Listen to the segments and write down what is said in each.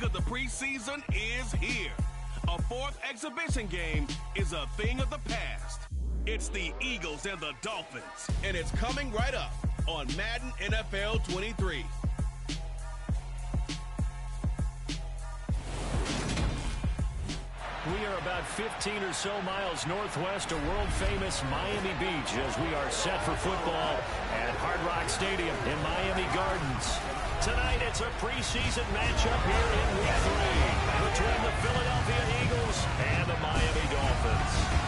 of the preseason is here. A fourth exhibition game is a thing of the past. It's the Eagles and the Dolphins, and it's coming right up on Madden NFL 23. We are about 15 or so miles northwest of world-famous Miami Beach as we are set for football at Hard Rock Stadium in Miami Gardens. Tonight, it's a preseason matchup here in Week 3 between the Philadelphia Eagles and the Miami Dolphins.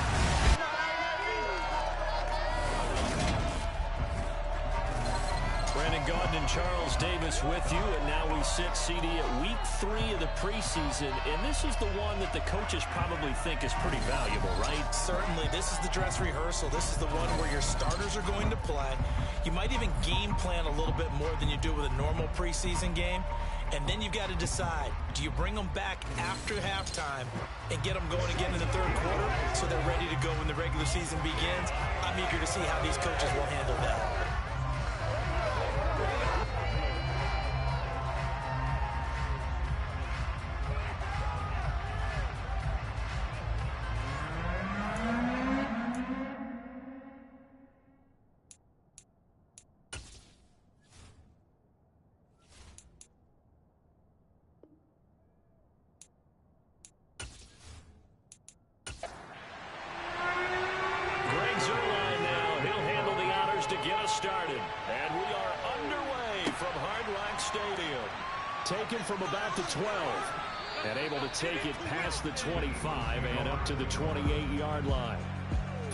Brandon Gaudin and Charles Davis with you, and now we sit CD at Week 3 of the preseason, and this is the one that the coaches probably think is pretty valuable, right? Certainly. This is the dress rehearsal. This is the one where your starters are going to play. You might even game plan a little bit more than you do with a normal preseason game, and then you've got to decide, do you bring them back after halftime and get them going again in the third quarter so they're ready to go when the regular season begins? I'm eager to see how these coaches will handle that. Taken from about the 12 and able to take it past the 25 and up to the 28-yard line.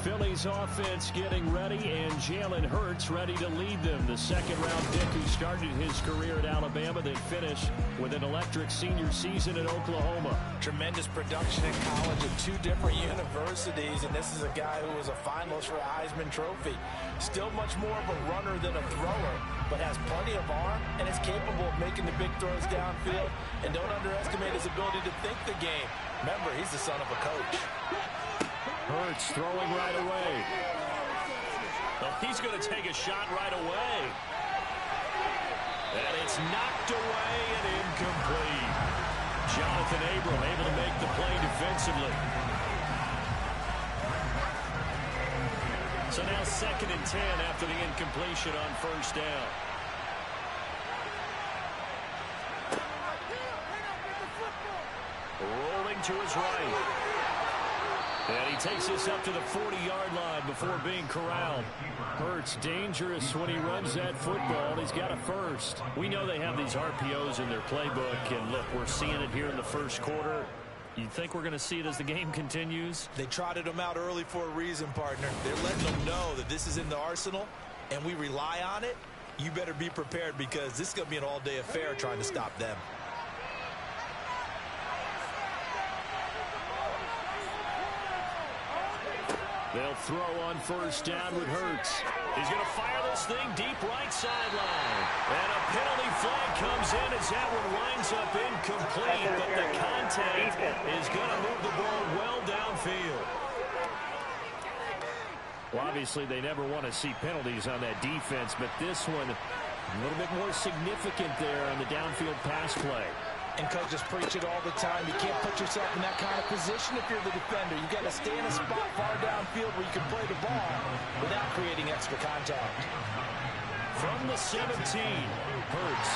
Philly's offense getting ready, and Jalen Hurts ready to lead them. The second-round pick who started his career at Alabama, then finished with an electric senior season at Oklahoma. Tremendous production in college at two different universities, and this is a guy who was a finalist for a Heisman Trophy. Still much more of a runner than a thrower, but has plenty of arm and is capable of making the big throws downfield. And don't underestimate his ability to think the game. Remember, he's the son of a coach. Hurts throwing right away. Well, he's going to take a shot right away. And it's knocked away and incomplete. Jonathan Abram able to make the play defensively. So now 2nd and 10 after the incompletion on first down. Rolling to his right. And he takes this up to the 40-yard line before being corralled. Hurts dangerous when he runs that football. He's got a first. We know they have these RPOs in their playbook, and look, we're seeing it here in the first quarter. You think we're going to see it as the game continues? They trotted them out early for a reason, partner. They're letting them know that this is in the arsenal, and we rely on it. You better be prepared because this is going to be an all-day affair trying to stop them. They'll throw on first down with Hurts. He's going to fire this thing deep right sideline. And a penalty flag comes in as that one winds up incomplete. But the contact is going to move the ball well downfield. Well, obviously, they never want to see penalties on that defense. But this one, a little bit more significant there on the downfield pass play. And coaches preach it all the time. You can't put yourself in that kind of position if you're the defender. You've got to stay in a spot far downfield where you can play the ball without creating extra contact. From the 17, Hurts.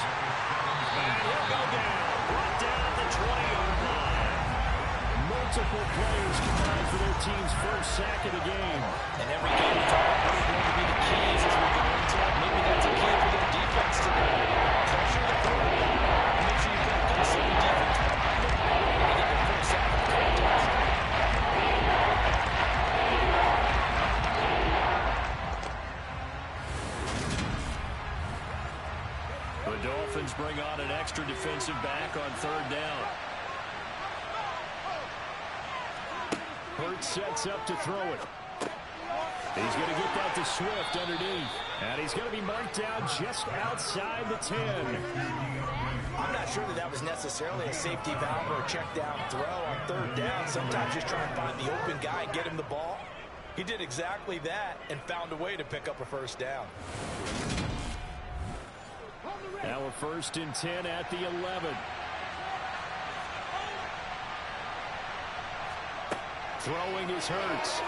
And he'll go down. Brought down at the 20-yard line. Multiple players combined for their team's first sack of the game. And every game we talk about is going to be the keys as we go into it. Maybe that's a key for their defense today. Pressure the quarterback. Make sure you've got good same defense behind them. And get their first sack of the contest. The Dolphins bring on an extra defensive back on third down. Hurts sets up to throw it. He's going to get that to Swift underneath. And he's going to be marked down just outside the 10. I'm not sure that was necessarily a safety valve or a check down throw on third down. Sometimes just try and find the open guy and get him the ball. He did exactly that and found a way to pick up a first down. Now a 1st and 10 at the 11. Throwing is Hurts.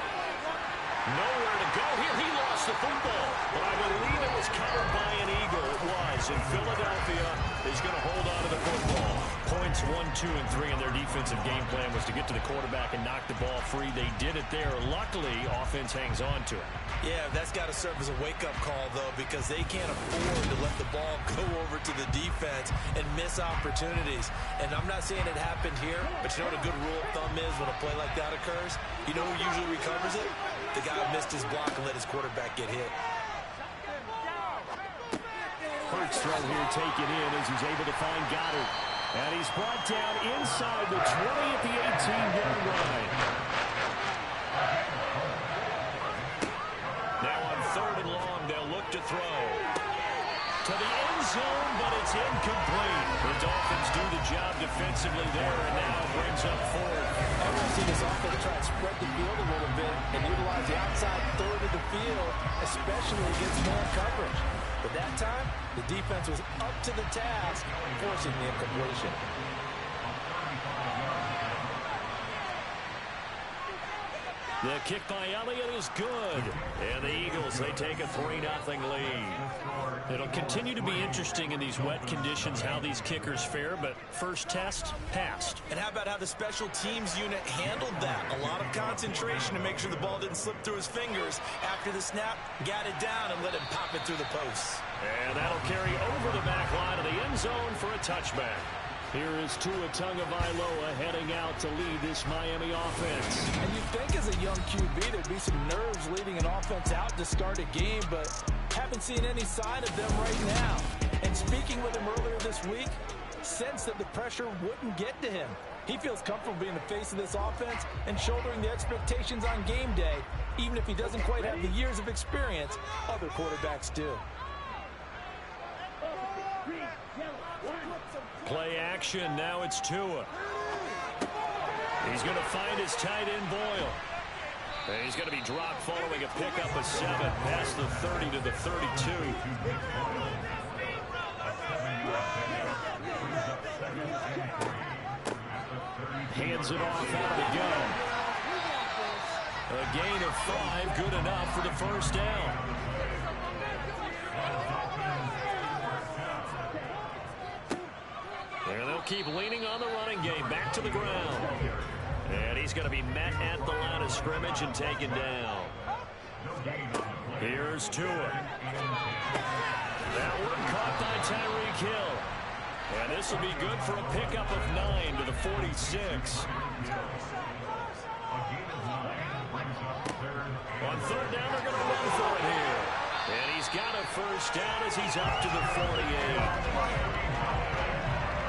Nowhere to go here. He lost the football. But I believe it was covered by an Eagle. It was. And Philadelphia is going to hold on to the football. Points 1, 2, and 3 in their defensive game plan was to get to the quarterback and knock the ball free. They did it there. Luckily, offense hangs on to it. Yeah, that's got to serve as a wake-up call, though, because they can't afford to let the ball go over to the defense and miss opportunities. And I'm not saying it happened here, but you know what a good rule of thumb is when a play like that occurs? You know who usually recovers it? The guy who missed his block and let his quarterback get hit. Hurts throw here taken in as he's able to find Goddard. And he's brought down inside the 20 at the 18-yard line. Now on 3rd and long, they'll look to throw. To the end zone, but it's incomplete. The Dolphins do the job defensively there, and now brings up 4th. I want to see this offense try to spread the field a little bit and utilize the outside 3rd of the field, especially against man coverage. But that time, the defense was up to the task, forcing the incompletion. The kick by Elliott is good. And the Eagles, they take a 3-0 lead. It'll continue to be interesting in these wet conditions how these kickers fare, but first test, passed. And how about how the special teams unit handled that? A lot of concentration to make sure the ball didn't slip through his fingers. After the snap, got it down and let him pop it through the posts. And that'll carry over the back line of the end zone for a touchback. Here is Tua Tagovailoa heading out to lead this Miami offense. And you'd think as a young QB there'd be some nerves leading an offense out to start a game, but haven't seen any sign of them right now. And speaking with him earlier this week, sensed that the pressure wouldn't get to him. He feels comfortable being the face of this offense and shouldering the expectations on game day, even if he doesn't quite have the years of experience other quarterbacks do. Play action, now it's Tua. He's going to find his tight end Boyle. And he's going to be dropped following a pickup of 7 past the 30 to the 32. Hands it off out of the gun. A gain of 5, good enough for the first down. And they'll keep leaning on the running game. Back to the ground. And he's going to be met at the line of scrimmage and taken down. Here's Tua. That one caught by Tyreek Hill. And this will be good for a pickup of 9 to the 46. On 3rd down, they're going to run for it here. And he's got a first down as he's up to the 48.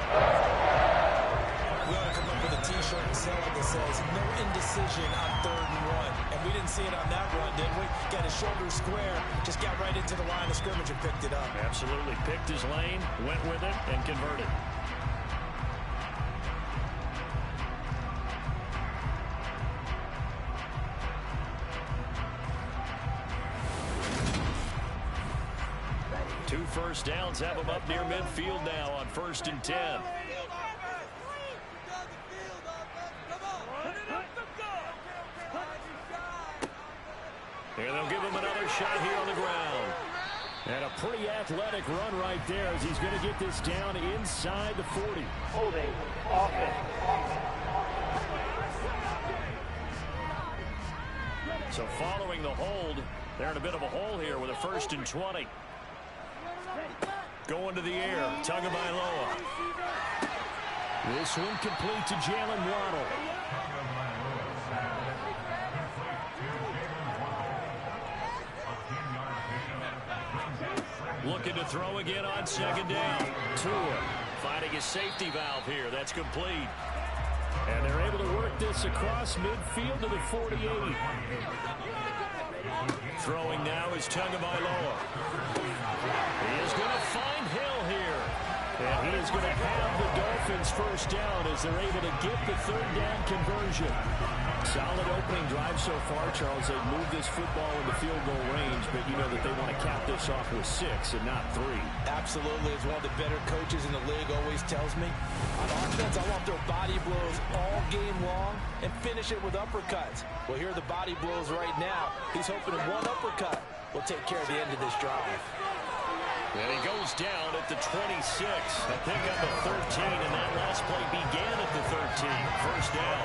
We ought to come up with a T-shirt and sell it that says, no indecision on 3rd and 1. And we didn't see it on that run, did we? Got his shoulder square, just got right into the line of scrimmage and picked it up. Absolutely. Picked his lane, went with it, and converted. Two first downs have him up near midfield now on 1st and 10. And they'll give him another shot here on the ground. And a pretty athletic run right there as he's going to get this down inside the 40. Holding offense. So following the hold, they're in a bit of a hole here with a 1st and 20. Going to the air, Tagovailoa. This one complete to Jalen Waddle. Looking to throw again on 2nd down. Tua finding his safety valve here. That's complete. And they're able to work this across midfield to the 48. Throwing now is Tagovailoa. He is going to find Hill here. And he is going to have the Dolphins first down as they're able to get the 3rd down conversion. Solid opening drive so far, Charles. They've moved this football into field goal range, but you know that they want to cap this off with 6 and not 3. Absolutely. As one of the better coaches in the league always tells me, on offense, I want their body blows all game long and finish it with uppercuts. Well, here are the body blows right now. He's hoping that one uppercut will take care of the end of this drive. And he goes down at the 26. A pick up of 13, and that last play began at the 13. First down.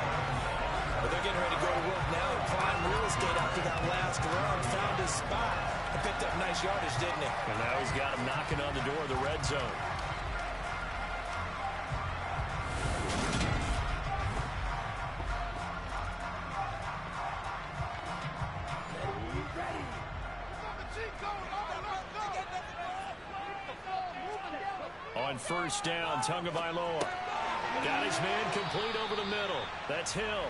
But they're getting ready to go to work now in prime real estate after that last run. Found his spot and picked up nice yardage, didn't he? And now he's got him knocking on the door of the red zone. On first down, Tagovailoa got his man complete over the middle. That's Hill.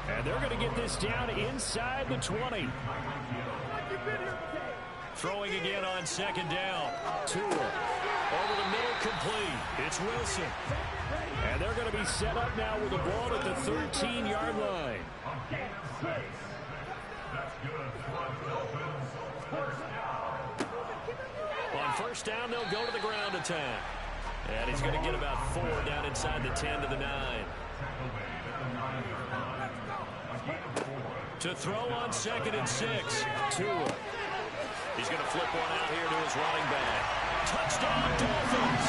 And they're going to get this down inside the 20. Throwing again on second down. Tua over the middle, complete. It's Wilson. And they're going to be set up now with the ball at the 13-yard line. On first down, they'll go to the ground attack. And he's going to get about 4 down inside the 10 to the 9. To throw on second and 6. Tua. He's going to flip one out here to his running back. Touchdown, Dolphins!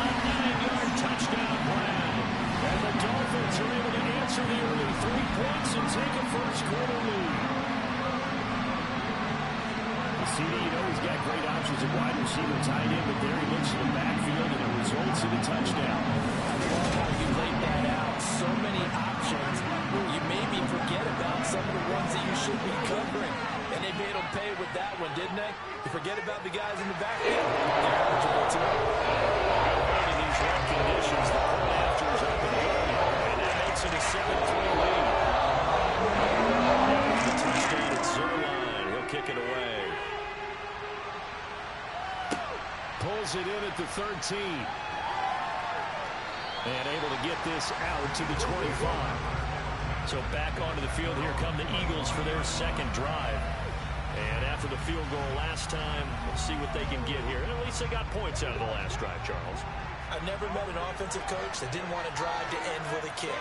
A 9-yard touchdown grab. And the Dolphins are able to answer the early 3 points and take a first-quarter lead. CD, you know, he's got great options at wide receiver, tight end, but there he looks to the backfield, and it results in a touchdown. I love how you laid that out. So many options. You maybe forget about some of the ones that you should be covering. And they made them pay with that one, didn't they? You forget about the guys in the backfield. They're eligible too. In these rough conditions, the point after is up and good, and that makes it a 7-3 lead. The touchdown at Zerline. He'll kick it away. Pulls it in at the 13. And able to get this out to the 25. So back onto the field, here come the Eagles for their second drive. And after the field goal last time, we'll see what they can get here. And at least they got points out of the last drive, Charles. I've never met an offensive coach that didn't want to drive to end with a kick.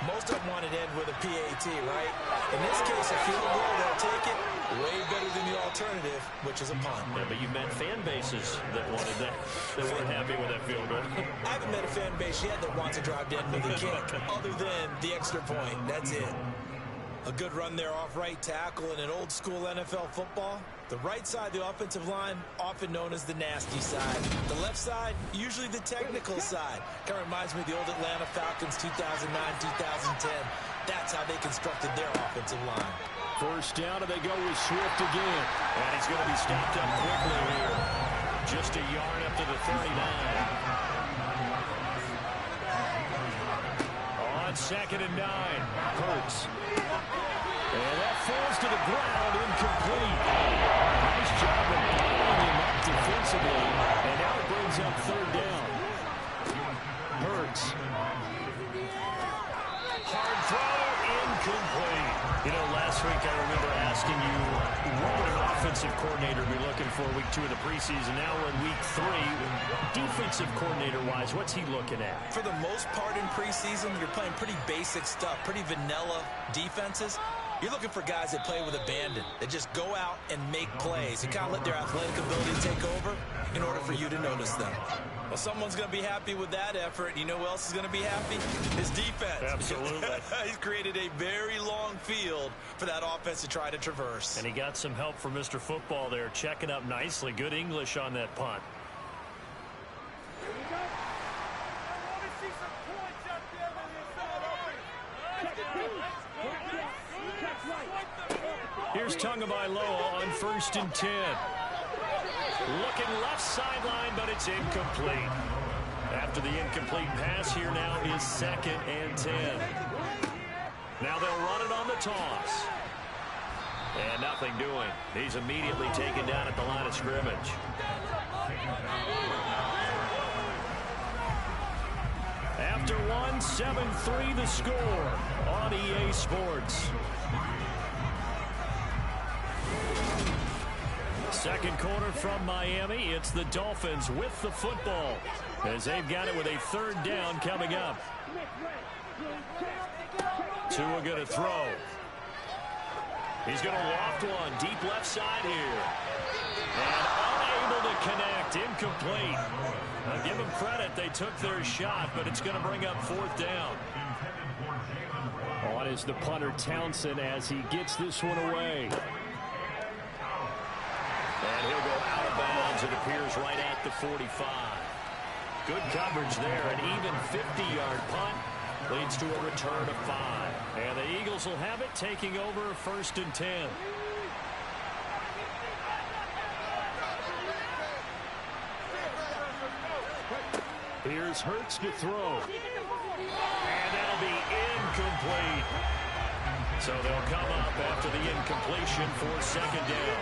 Most of them wanted to end with a PAT, right? In this case, a field goal, they'll take it. Way better than the alternative, which is a punt. Yeah, but you met fan bases that wanted that, that weren't happy with that field goal. I haven't met a fan base yet that wants to drive to end with a kick, other than the extra point. That's it. A good run there off right tackle in an old-school NFL football. The right side of the offensive line, often known as the nasty side. The left side, usually the technical side. Kind of reminds me of the old Atlanta Falcons 2009-2010. That's how they constructed their offensive line. First down, and they go with Swift again. And he's going to be stopped up quickly here. Just a yard up to the 39. On second and 9, Hurts. And that falls to the ground, incomplete. Nice job of blowing him up defensively. And now it brings up third down. Hurts. Hard throw, incomplete. You know, last week I remember asking you, what would an offensive coordinator be looking for week 2 of the preseason? Now we're in week 3. Defensive coordinator-wise, what's he looking at? For the most part in preseason, you're playing pretty basic stuff, pretty vanilla defenses. You're looking for guys that play with abandon, that just go out and make plays. You kind of let their athletic ability take over in order for you to notice them. Well, someone's going to be happy with that effort. You know who else is going to be happy? His defense. Absolutely. He's created a very long field for that offense to try to traverse. And he got some help from Mr. Football there, checking up nicely. Good English on that punt. Here we go. I want to see some points up there on this side open. Here's Tagovailoa on first and 10. Looking left sideline, but it's incomplete. After the incomplete pass, here now is second and 10. Now they'll run it on the toss. And nothing doing. He's immediately taken down at the line of scrimmage. After one, 7-3 the score on EA Sports. Second quarter from Miami. It's the Dolphins with the football as they've got it with a third down coming up. Tua going to throw. He's going to loft one deep left side here. And unable to connect. Incomplete. I'll give them credit. They took their shot, but it's going to bring up fourth down. On is the punter Townsend as he gets this one away. And he'll go out of bounds, it appears, right at the 45. Good coverage there. An even 50-yard punt leads to a return of 5. And the Eagles will have it, taking over 1st and 10. Here's Hurts to throw. And that'll be incomplete. So they'll come up after the incompletion for second down.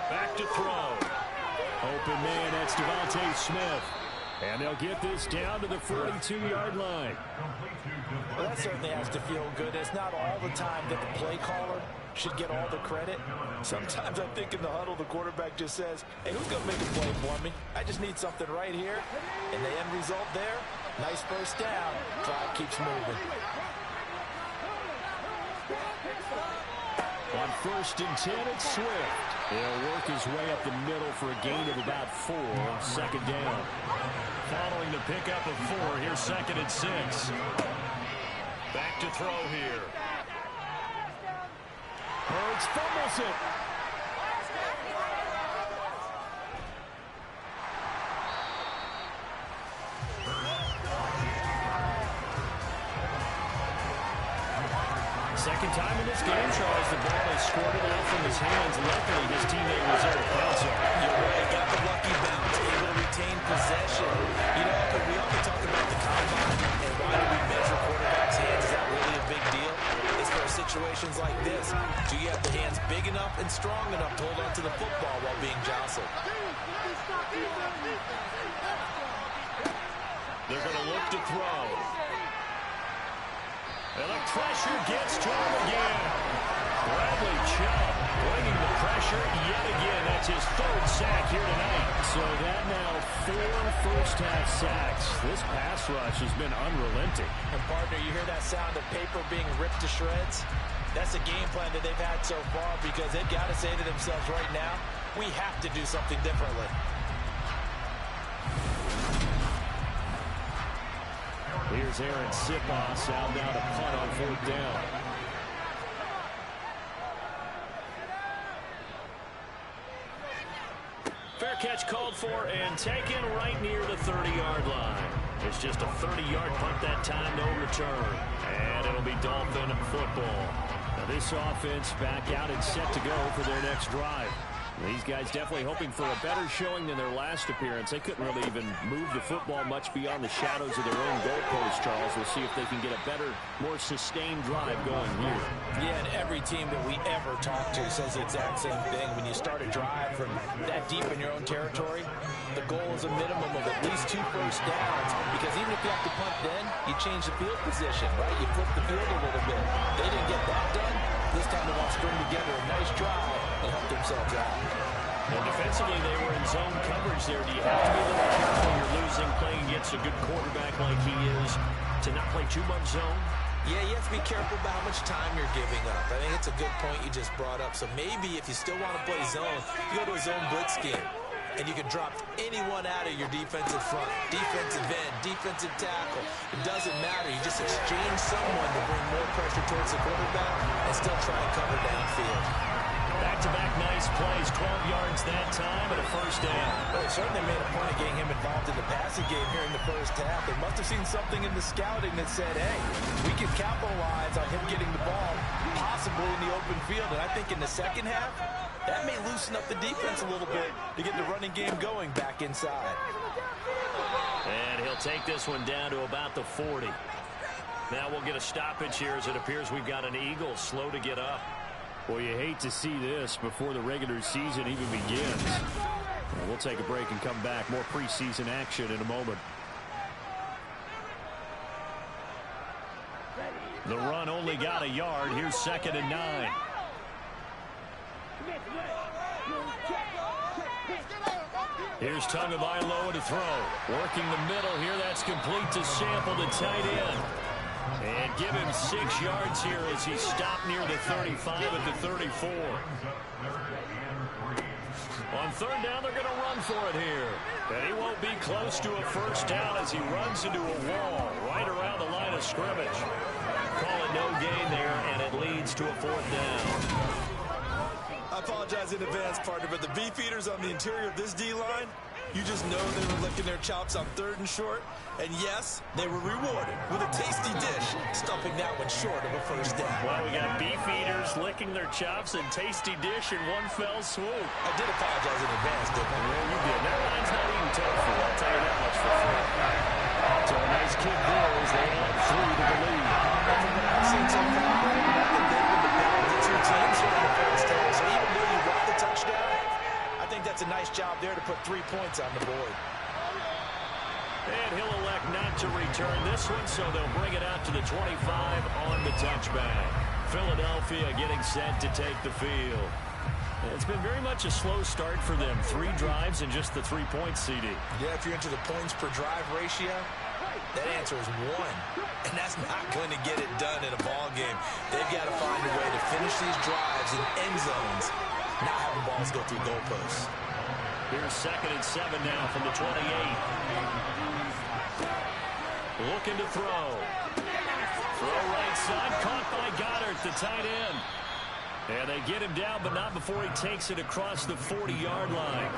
Back to throw. Open man, that's Devontae Smith. And they'll get this down to the 42-yard line. Well, that certainly has to feel good. It's not all the time that the play caller should get all the credit. Sometimes I think in the huddle, the quarterback just says, hey, who's going to make a play for me? I just need something right here. And the end result there, nice first down. Drive keeps moving. On 1st and 10, it's Swift. He'll work his way up the middle for a gain of about 4 on second down. Following the pickup of 4, here's 2nd and 6. Back to throw here. Hurts fumbles it. Second time in this game, Charles, the ball has squirted out from his hands. Luckily, his teammate was there to bounce on. You're right, got the lucky bounce, able to retain possession. You know, we often talk about the combine and why do we measure quarterbacks' hands? Is that really a big deal? It's for situations like this. Do you have the hands big enough and strong enough to hold on to the football while being jostled? They're going to look to throw. And the pressure gets to him again. Bradley Chubb bringing the pressure yet again. That's his 3rd sack here tonight. So that now 4 first-half sacks. This pass rush has been unrelenting. And, partner, you hear that sound of paper being ripped to shreds? That's a game plan that they've had so far because they've got to say to themselves right now, we have to do something differently. Here's Aaron Sipos out now to punt on 4th down. Fair catch called for and taken right near the 30-yard line. It's just a 30-yard punt that time, no return. And it'll be Dolphin football. Now this offense back out and set to go for their next drive. These guys definitely hoping for a better showing than their last appearance. They couldn't really even move the football much beyond the shadows of their own goalpost, Charles. We'll see if they can get a better, more sustained drive going here. Yeah, and every team that we ever talk to says the exact same thing. When you start a drive from that deep in your own territory, the goal is a minimum of at least 2 first downs, because even if you have to punt then, you change the field position, right? You flip the field a little bit. They didn't get that done. This time they want to string together a nice drive and help themselves out. And defensively, they were in zone coverage there. Do you have to be a little careful when you're losing, playing against a good quarterback like he is, to not play too much zone? Yeah, you have to be careful about how much time you're giving up. I think it's a good point you just brought up. So maybe if you still want to play zone, you go to a zone blitz scheme. And you can drop anyone out of your defensive front, defensive end, defensive tackle. It doesn't matter. You just exchange someone to bring more pressure towards the quarterback and still try and cover downfield. Back-to-back nice plays, 12 yards that time and a first down. Well, they certainly made a point of getting him involved in the passing game here in the first half. They must have seen something in the scouting that said, hey, we can capitalize on him getting the ball possibly in the open field. And I think in the second half, that may loosen up the defense a little bit to get the running game going back inside. And he'll take this one down to about the 40. Now we'll get a stoppage here as it appears we've got an Eagle slow to get up. Well, you hate to see this before the regular season even begins. Well, we'll take a break and come back. More preseason action in a moment. The run only got a yard. Here's 2nd and 9. Here's Tagovailoa to throw. Working the middle here. That's complete to Sample, the tight end. And give him 6 yards here as he stopped near the 35 at the 34. On 3rd down, they're going to run for it here. And he won't be close to a first down as he runs into a wall right around the line of scrimmage. Call it no gain there, and it leads to a 4th down. I apologize in advance, partner, but the beefeaters on the interior of this D-line, you just know they were licking their chops on 3rd and short. And yes, they were rewarded with a tasty dish, stuffing that one short of a first down. Well, we got beefeaters licking their chops and tasty dish in one fell swoop. I did apologize in advance, didn't I? Yeah, you did. That line's not even tofu. I'll tell you that much for free. So a nice kick there as they add 3 to the lead. From what I've seen so far, I think they've been the better of the 2 teams here in the first half. So even though you got the touchdown, I think that's a nice job there to put 3 points on the board. And he'll elect not to return this one, so they'll bring it out to the 25 on the touchback. Philadelphia getting set to take the field. It's been very much a slow start for them. 3 drives and just the 3-point CD. Yeah, if you're into the points per drive ratio, that answer is 1. And that's not going to get it done in a ball game. They've got to find a way to finish these drives in end zones, not having balls go through goalposts. Here's 2nd and 7 now from the 28. Looking to throw. Throw right side, caught by Goddard, the tight end. And they get him down, but not before he takes it across the 40-yard line.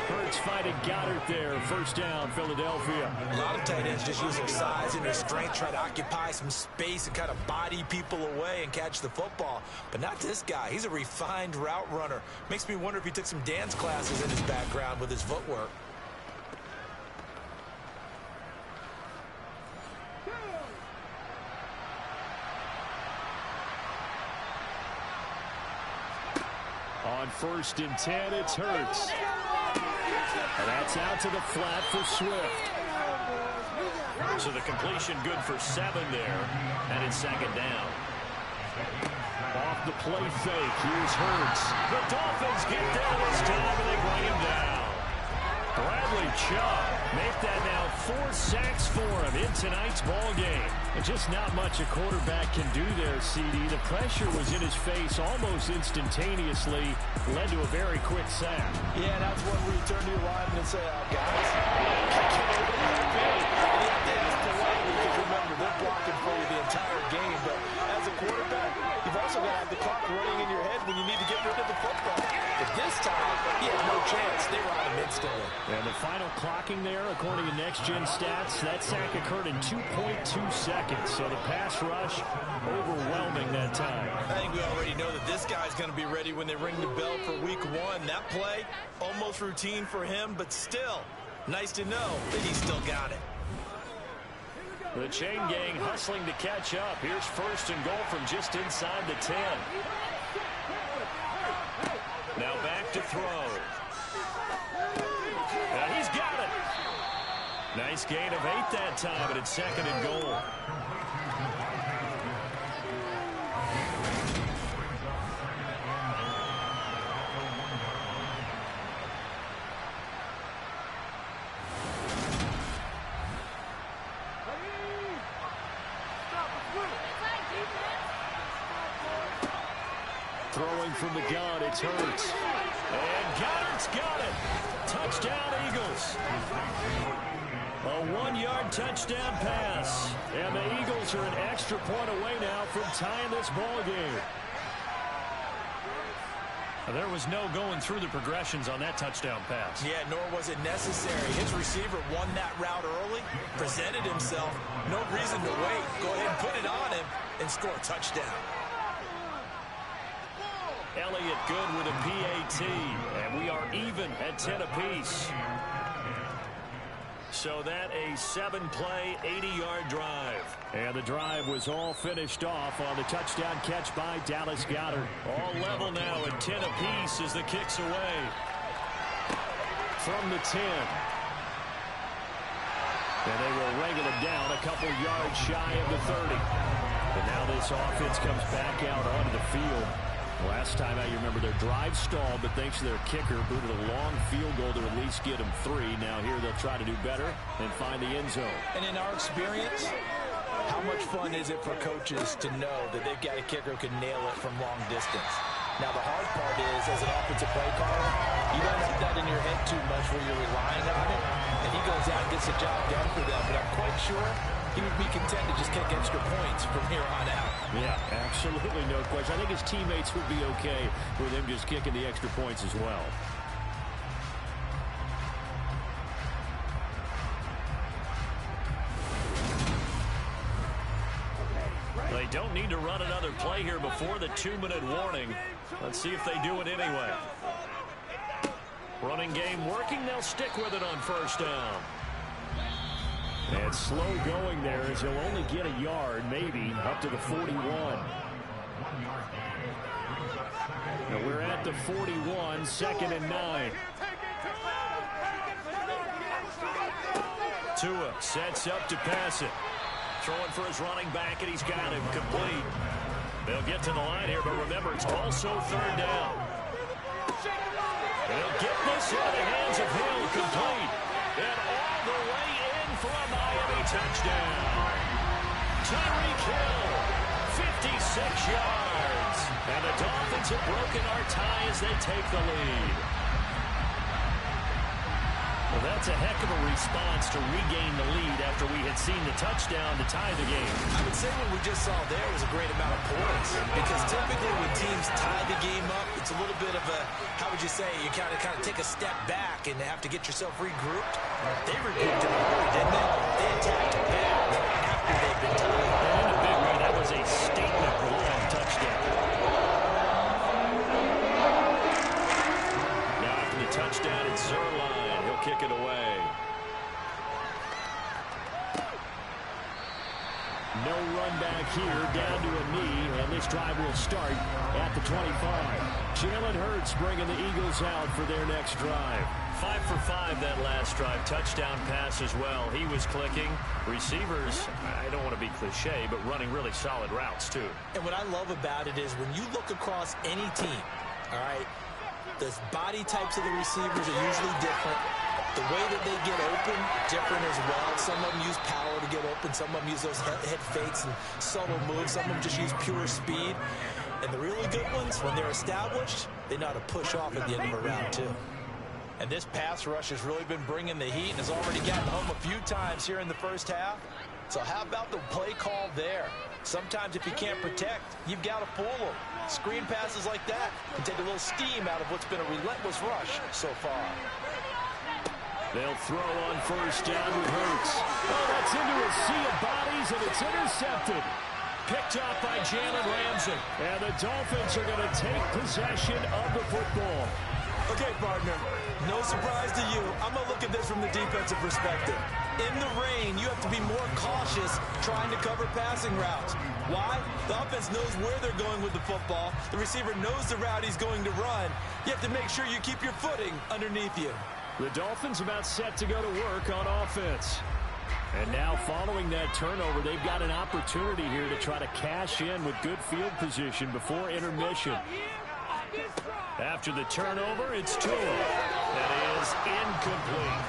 Hurts fighting Goddard there. First down, Philadelphia. A lot of tight ends just use their size and their strength, try to occupy some space and kind of body people away and catch the football. But not this guy. He's a refined route runner. Makes me wonder if he took some dance classes in his background with his footwork. On 1st and 10, it's Hurts. And that's out to the flat for Swift. So the completion good for 7 there. And it's 2nd down. Off the play fake. Here's Hurts. The Dolphins get there this time, and they bring him down. Bradley Chubb make that now 4 sacks for him in tonight's ball game. And just not much a quarterback can do there, CD. The pressure was in his face almost instantaneously, led to a very quick sack. Yeah, that's one where you turn to your lineman and say, oh, guys, get over that field. And you have to ask the lineman because remember, they're blocking for you the entire game. But as a quarterback, you've also got to have the clock running in your head when you need to get rid of the football. But this time, he had no chance. They were on him instantly. And the final clocking there, according to Next Gen Stats, that sack occurred in 2.2 seconds. So the pass rush overwhelming that time. I think we already know that this guy's going to be ready when they ring the bell for week 1. That play, almost routine for him, but still, nice to know that he's still got it. The chain gang hustling to catch up. Here's 1st and goal from just inside the 10. Now back to throw. And he's got it. Nice gain of 8 that time, but it's 2nd and goal. Throwing from the gun, it's Hurts. And Goddard's got it. Touchdown, Eagles. A 1-yard touchdown pass. And the Eagles are an extra point away now from tying this ball game. There was no going through the progressions on that touchdown pass. Yeah, nor was it necessary. His receiver won that route early, presented himself. No reason to wait. Go ahead and put it on him and score a touchdown. Elliott good with a PAT, and we are even at 10 apiece. So that a 7-play, 80-yard drive. And the drive was all finished off on the touchdown catch by Dallas Goedert. All level now at 10 apiece as the kick's away. from the 10. And they will wrangle him down a couple yards shy of the 30. But now this offense comes back out onto the field. Last time out, you remember their drive stalled, but thanks to their kicker, booted a long field goal to at least get them 3. Now here they'll try to do better and find the end zone. And in our experience, how much fun is it for coaches to know that they've got a kicker who can nail it from long distance? Now, the hard part is, as an offensive play caller, you don't have that in your head too much where you're relying on it, and he goes out and gets the job done for them. But I'm quite sure he would be content to just kick extra points from here on out. Yeah, absolutely no question. I think his teammates would be okay with him just kicking the extra points as well. They don't need to run another play here before the 2-minute warning. Let's see if they do it anyway. Running game working. They'll stick with it on first down. And slow going there as he'll only get a yard, maybe, up to the 41. Now we're at the 41, 2nd and 9. Tua sets up to pass it. Throwing for his running back, and he's got him complete. They'll get to the line here, but remember, it's also 3rd down. They'll get this into the hands of Hill, complete. And all the way in for a Miami touchdown. Tyreek Hill, 56 yards. And the Dolphins have broken our tie as they take the lead. Well, that's a heck of a response to regain the lead after we had seen the touchdown to tie the game. I would say what we just saw there was a great amount of points, because typically when teams tie the game up, it's a little bit of a, how would you say, you kind of take a step back and have to get yourself regrouped. They regrouped in a hurry, didn't they? They attacked back after they've been tied. And in a big way, that was a statement-long touchdown. Now after the touchdown, it's Zerline. Kick it away. No run back here, down to a knee, and this drive will start at the 25. Jalen Hurts bringing the Eagles out for their next drive. 5 for 5 that last drive. Touchdown pass as well. He was clicking. Receivers, I don't want to be cliche, but running really solid routes too. And what I love about it is when you look across any team, all right, the body types of the receivers are usually different. The way that they get open, different as well. Some of them use power to get open. Some of them use those head fakes and subtle moves. Some of them just use pure speed. And the really good ones, when they're established, they know how to push off at the end of a round, too. And this pass rush has really been bringing the heat and has already gotten home a few times here in the first half. So how about the play call there? Sometimes if you can't protect, you've got to fool them. Screen passes like that can take a little steam out of what's been a relentless rush so far. They'll throw on first down with Hurts. Oh, that's into a sea of bodies, and it's intercepted. Picked off by Jalen Ramsey. And the Dolphins are going to take possession of the football. Okay, partner, no surprise to you. I'm going to look at this from the defensive perspective. In the rain, you have to be more cautious trying to cover passing routes. Why? The offense knows where they're going with the football. The receiver knows the route he's going to run. You have to make sure you keep your footing underneath you. The Dolphins about set to go to work on offense. And now following that turnover, they've got an opportunity here to try to cash in with good field position before intermission. After the turnover, it's Tua. That is incomplete.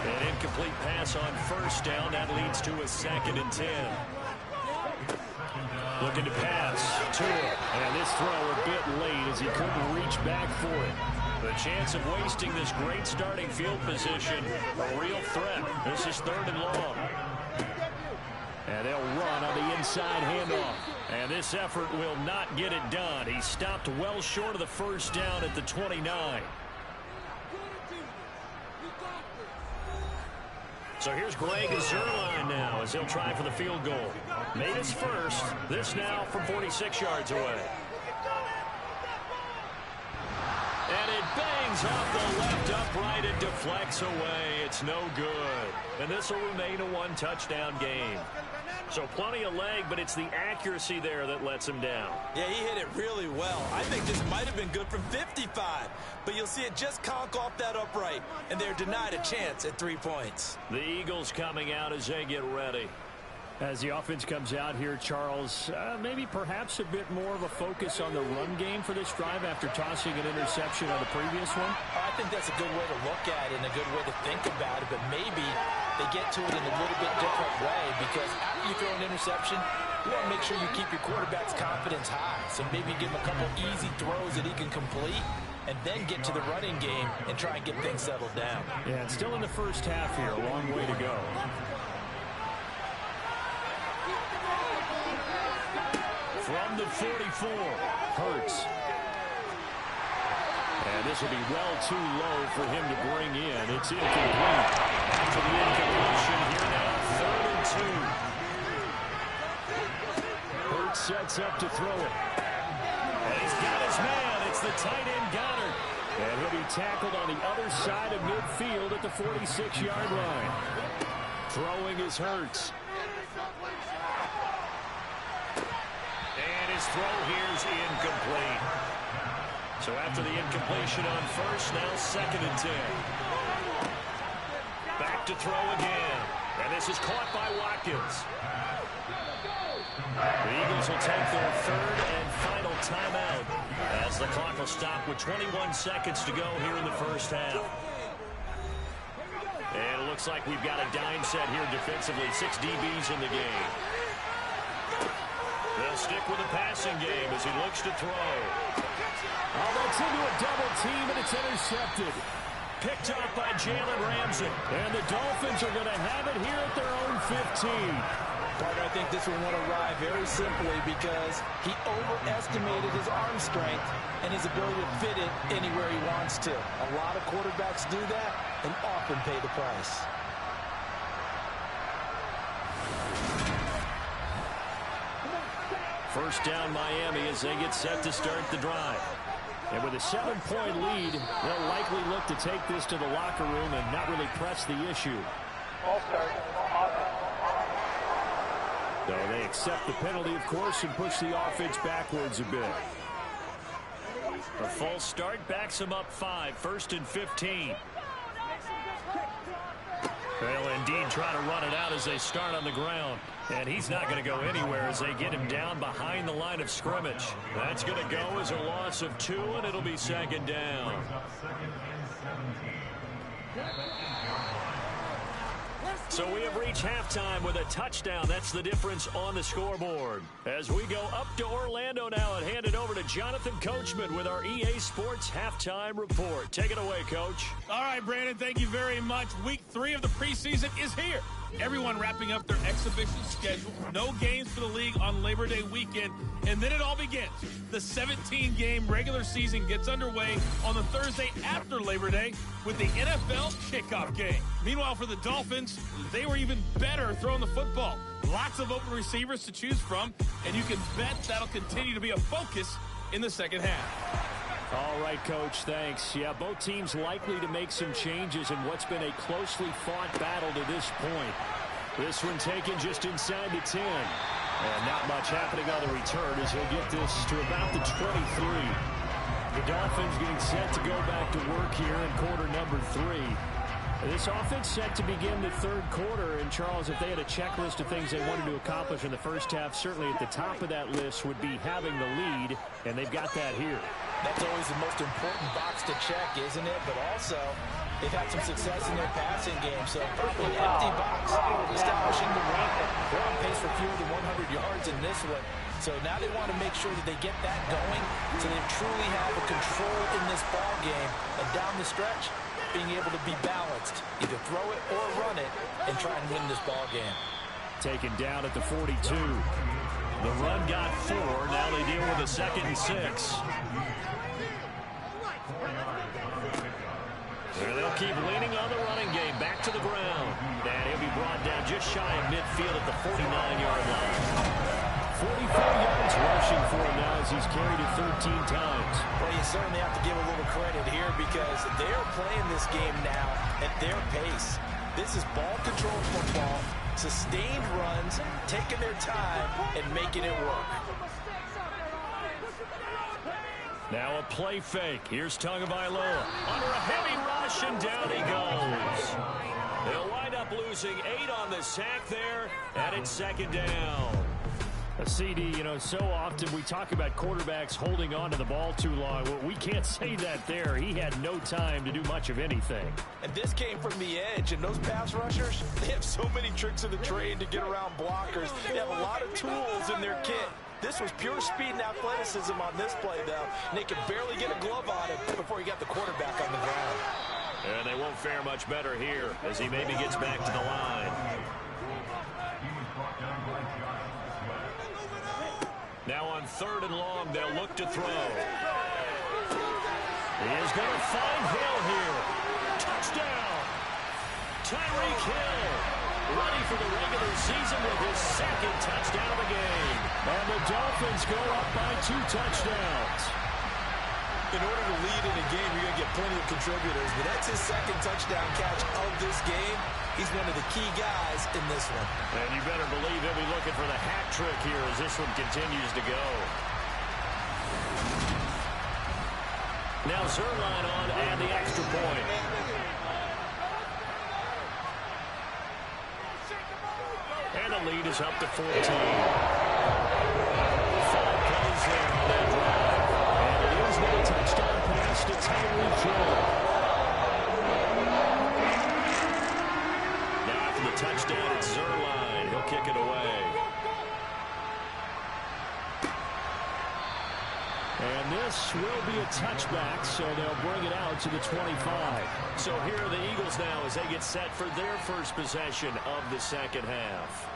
An incomplete pass on first down. That leads to a 2nd and 10. Looking to pass. Tua. And this throw a bit late as he couldn't reach back for it. The chance of wasting this great starting field position, a real threat. This is 3rd and long. And they'll run on the inside handoff. And this effort will not get it done. He stopped well short of the first down at the 29. So here's Greg Zerline now as he'll try for the field goal. Made his first. This now from 46 yards away. And it bangs off the left upright and deflects away. It's no good. And this will remain a 1-touchdown game. So plenty of leg, but it's the accuracy there that lets him down. Yeah, he hit it really well. I think this might have been good from 55, but you'll see it just conk off that upright, and they're denied a chance at 3 points. The Eagles coming out as they get ready. As the offense comes out here, Charles, maybe perhaps a bit more of a focus on the run game for this drive after tossing an interception on the previous one? I think that's a good way to look at it and a good way to think about it, but maybe they get to it in a little bit different way because after you throw an interception, you want to make sure you keep your quarterback's confidence high. So maybe give him a couple easy throws that he can complete and then get to the running game and try and get things settled down. Yeah, it's still in the first half here. A long way to go. From the 44, Hurts. And this will be well too low for him to bring in. It's incomplete. After the incompletion, here now, 3rd and 2. Hurts sets up to throw it. And he's got his man. It's the tight end Goddard. And he'll be tackled on the other side of midfield at the 46-yard line. Throwing is Hurts. His throw here's incomplete. So after the incompletion on first, now 2nd and 10. Back to throw again. And this is caught by Watkins. The Eagles will take their 3rd and final timeout as the clock will stop with 21 seconds to go here in the first half. And it looks like we've got a dime set here defensively. 6 DBs in the game. They'll stick with the passing game as he looks to throw. Oh, that's into a double team, and it's intercepted. Picked up by Jalen Ramsey. And the Dolphins are going to have it here at their own 15. Partner, I think this one went awry very simply because he overestimated his arm strength and his ability to fit it anywhere he wants to. A lot of quarterbacks do that and often pay the price. First down Miami as they get set to start the drive. And with a 7-point lead, they'll likely look to take this to the locker room and not really press the issue. So they accept the penalty, of course, and push the offense backwards a bit. A false start backs them up 5, 1st and 15. They'll indeed try to run it out as they start on the ground. And he's not going to go anywhere as they get him down behind the line of scrimmage. That's going to go as a loss of 2, and it'll be 2nd down. So we have reached halftime with a touchdown. That's the difference on the scoreboard. As we go up to Orlando now and hand it over to Jonathan Coachman with our EA Sports Halftime Report. Take it away, Coach. All right, Brandon, thank you very much. Week 3 of the preseason is here. Everyone wrapping up their exhibition schedule. No games for the league on Labor Day weekend. And then it all begins. The 17-game regular season gets underway on the Thursday after Labor Day with the NFL kickoff game. Meanwhile, for the Dolphins, they were even better throwing the football. Lots of open receivers to choose from, and you can bet that'll continue to be a focus in the second half. All right, Coach, thanks. Yeah, both teams likely to make some changes in what's been a closely fought battle to this point. This one taken just inside the 10. And not much happening on the return as he'll get this to about the 23. The Dolphins getting set to go back to work here in quarter number 3. This offense set to begin the 3rd quarter. And, Charles, if they had a checklist of things they wanted to accomplish in the first half, certainly at the top of that list would be having the lead, and they've got that here. That's always the most important box to check, isn't it? But also, they've had some success in their passing game, so probably an empty box, establishing the run. They're on pace for fewer than 100 yards in this one. So now they want to make sure that they get that going so they truly have a control in this ball game. And down the stretch, being able to be balanced, either throw it or run it, and try and win this ball game. Taken down at the 42. The run got 4. Now they deal with a 2nd and 6. They'll keep leaning on the running game. Back to the ground. And he'll be brought down just shy of midfield at the 49-yard line. 44 yards rushing for him now as he's carried it 13 times. Well, you certainly have to give a little credit here because they're playing this game now at their pace. This is ball control football, sustained runs, taking their time, and making it work. Now a play fake. Here's Tagovailoa under a heavy rush, and down he goes. They'll wind up losing 8 on the sack there, and it's second down. A CD, you know, so often we talk about quarterbacks holding on to the ball too long. Well, we can't say that there. He had no time to do much of anything. And this came from the edge, and those pass rushers, they have so many tricks in the trade to get around blockers. They have a lot of tools in their kit. This was pure speed and athleticism on this play, though. And they could barely get a glove on him before he got the quarterback on the ground. And they won't fare much better here as he maybe gets back to the line. Now on 3rd and long, they'll look to throw. He is going to find Hill here. Touchdown! Tyreek Hill, ready for the regular season with his 2nd touchdown of the game. And the Dolphins go up by 2 touchdowns. In order to lead in a game, you're going to get plenty of contributors, but that's his 2nd touchdown catch of this game. He's one of the key guys in this one. And you better believe he'll be looking for the hat trick here as this one continues to go. Now Zerline on and the extra point. And the lead is up to 14. 5 plays there on that drive. And it is now a touchdown pass to Tyreek Hill. Now after the touchdown, it's Zerline. He'll kick it away. And this will be a touchback, so they'll bring it out to the 25. So here are the Eagles now as they get set for their first possession of the second half.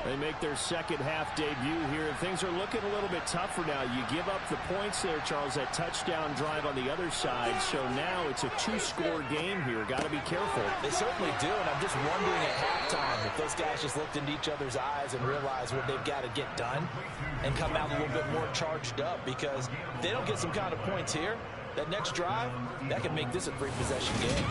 They make their second half debut here, and things are looking a little bit tougher now. You give up the points there, Charles, that touchdown drive on the other side. So now it's a 2-score game here. Got to be careful. They certainly do, and I'm just wondering at halftime if those guys just looked into each other's eyes and realized what they've got to get done and come out a little bit more charged up, because if they don't get some kind of points here, that next drive, that can make this a 3-possession game.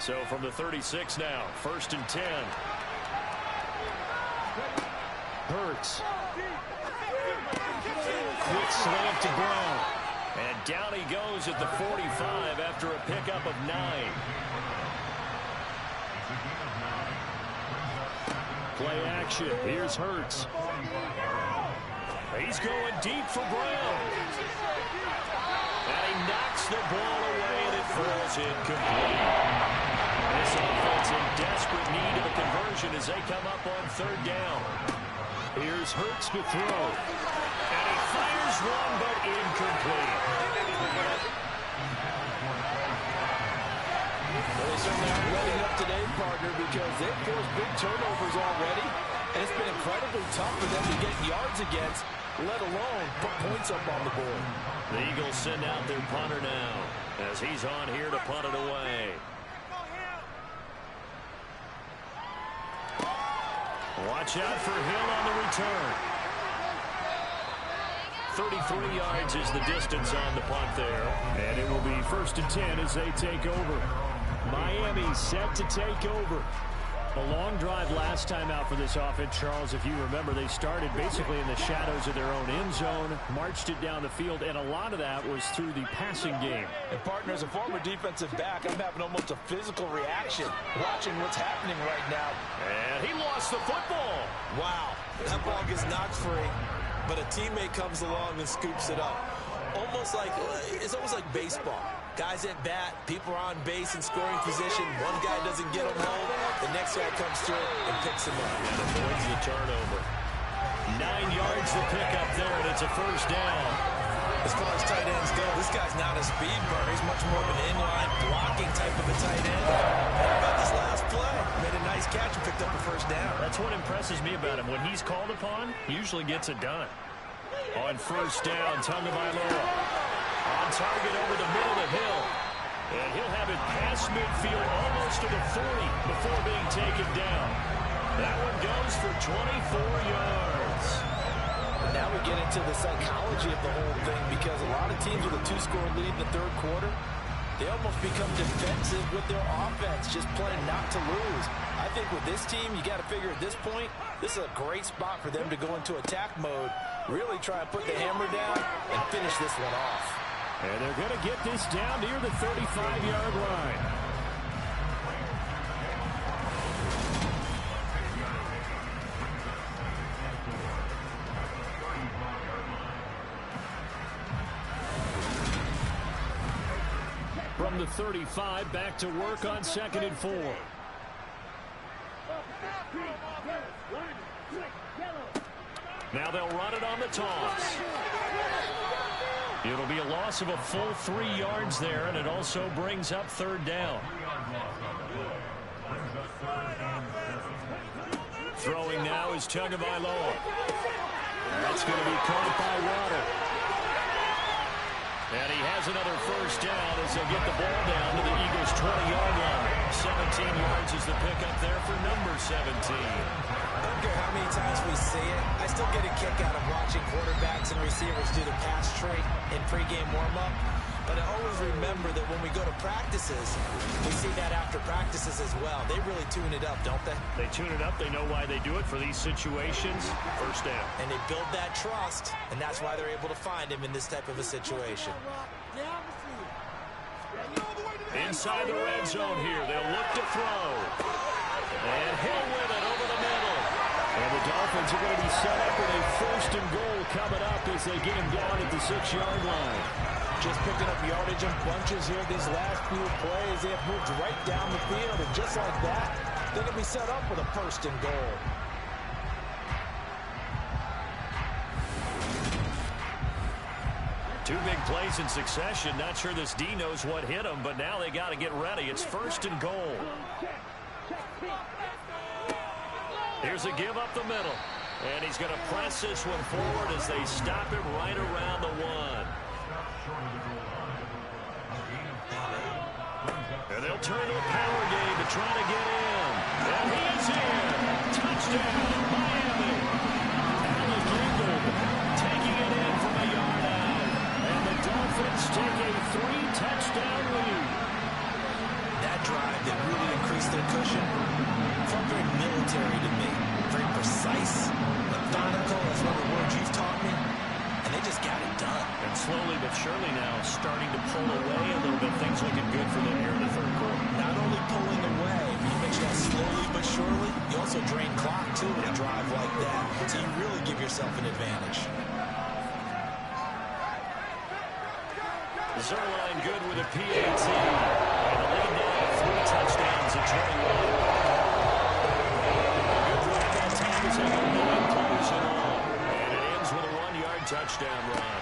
So from the 36 now, 1st and 10. Hurts. Quick slant to Brown. And down he goes at the 45 after a pickup of 9. Play action. Here's Hurts. He's going deep for Brown. And he knocks the ball away, and it falls incomplete. This offense in desperate need of a conversion as they come up on 3rd down. Here's Hurts to throw. And he fires one, but incomplete. Well, they certainly aren't letting up today, partner, because they've forced big turnovers already, and it's been incredibly tough for them to get yards against, let alone put points up on the board. The Eagles send out their punter now as he's on here to punt it away. Watch out for Hill on the return. 33 yards is the distance on the punt there. And it will be 1st and 10 as they take over. Miami set to take over. A long drive last time out for this offense, Charles. If you remember, they started basically in the shadows of their own end zone, marched it down the field, and a lot of that was through the passing game. And, partner, as a former defensive back, I'm having almost a physical reaction watching what's happening right now. And he lost the football. Wow, that ball gets knocked free, but a teammate comes along and scoops it up. It's almost like baseball. Guys at bat, people are on base in scoring position. One guy doesn't get him home. The next guy comes through and picks him up. And avoids the turnover. 9 yards to pick up there, and it's a 1st down. As far as tight ends go, this guy's not a speed burner. He's much more of an inline blocking type of a tight end. How about this last play? Made a nice catch and picked up a 1st down. That's what impresses me about him. When he's called upon, he usually gets it done. On 1st down, Tagovailoa. On target over the middle of Hill. And he'll have it past midfield almost to the 40 before being taken down. That one goes for 24 yards. And now we get into the psychology of the whole thing, because a lot of teams with a 2-score lead in the 3rd quarter, They almost become defensive with their offense, just playing not to lose. I think with this team, you got to figure at this point, this is a great spot for them to go into attack mode, really try and put the hammer down and finish this one off. And they're going to get this down near the 35-yard line. From the 35, back to work on 2nd and 4. Now they'll run it on the toss. It'll be a loss of a full 3 yards there, and it also brings up 3rd down. Throwing now is Tagovailoa. That's going to be caught by Waddle. And he has another 1st down as they'll get the ball down to the Eagles' 20-yard line. 17 yards is the pickup there for number 17. I don't care how many times we see it. I still get a kick out of watching quarterbacks and receivers do the pass trait in pregame warm-up. But I always remember that when we go to practices, we see that after practices as well. They really tune it up, don't they? They tune it up. They know why they do it for these situations. 1st down. And they build that trust, and that's why they're able to find him in this type of a situation. Inside the red zone here. They'll look to throw. And he'll win it over the middle. And the Dolphins are going to be set up with a 1st and goal coming up as they get him down at the 6-yard line. Just picking up yardage in bunches here these last few plays. They have moved right down the field, and just like that, they're going to be set up with a 1st and goal. Two big plays in succession. Not sure this D knows what hit him, but now they got to get ready. It's 1st and goal. Here's a give up the middle. And he's going to press this one forward as they stop him right around the 1. And they'll turn to a power game to try to get in. And he is in. Touchdown, Miami. Allen Gingold taking it in from a yard out. And the Dolphins take a 3-touchdown lead. That drive that really increased their cushion felt very military to me. Very precise, methodical. That's one of the words you've taught me. And they just got it done. And slowly but surely now starting to pull away a little bit. Things looking good for them here in the 3rd quarter. Not only pulling away, you mentioned that slowly but surely, you also drain clock too in a drive like that. So you really give yourself an advantage. Zerline good with a PAT. And the lead now 3 touchdowns at 21. Good work that time is in 9 plays in all. And it ends with a 1-yard touchdown run.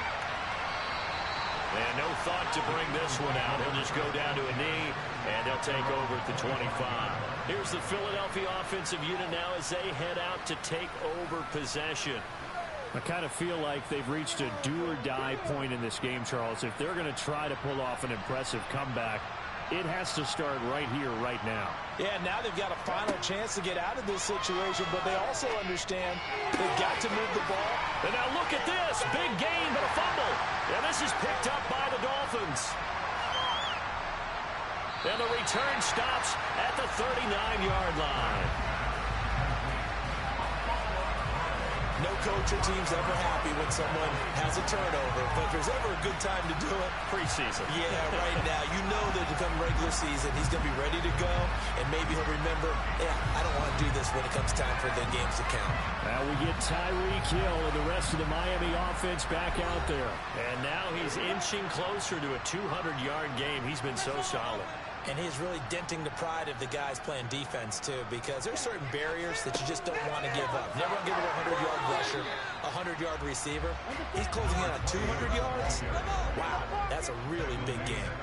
And no thought to bring this one out. He'll just go down to a knee, and they'll take over at the 25. Here's the Philadelphia offensive unit now as they head out to take over possession. I kind of feel like they've reached a do-or-die point in this game, Charles. If they're going to try to pull off an impressive comeback, it has to start right here, right now. Yeah, now they've got a final chance to get out of this situation, but they also understand they've got to move the ball. And now look at this. Big gain, but a fumble. And this is picked up by the Dolphins. And the return stops at the 39-yard line. No coach or team's ever happy when someone has a turnover, but if there's ever a good time to do it, preseason. Yeah, right now. You know that to come regular season, he's going to be ready to go, and maybe he'll remember, yeah, I don't want to do this when it comes time for the games to count. Now we get Tyreek Hill and the rest of the Miami offense back out there. And now he's inching closer to a 200-yard game. He's been so solid. And he's really denting the pride of the guys playing defense, too, because there's certain barriers that you just don't want to give up. Never want to give it a 100-yard rusher, a 100-yard receiver. He's closing in on 200 yards. Wow, that's a really big game.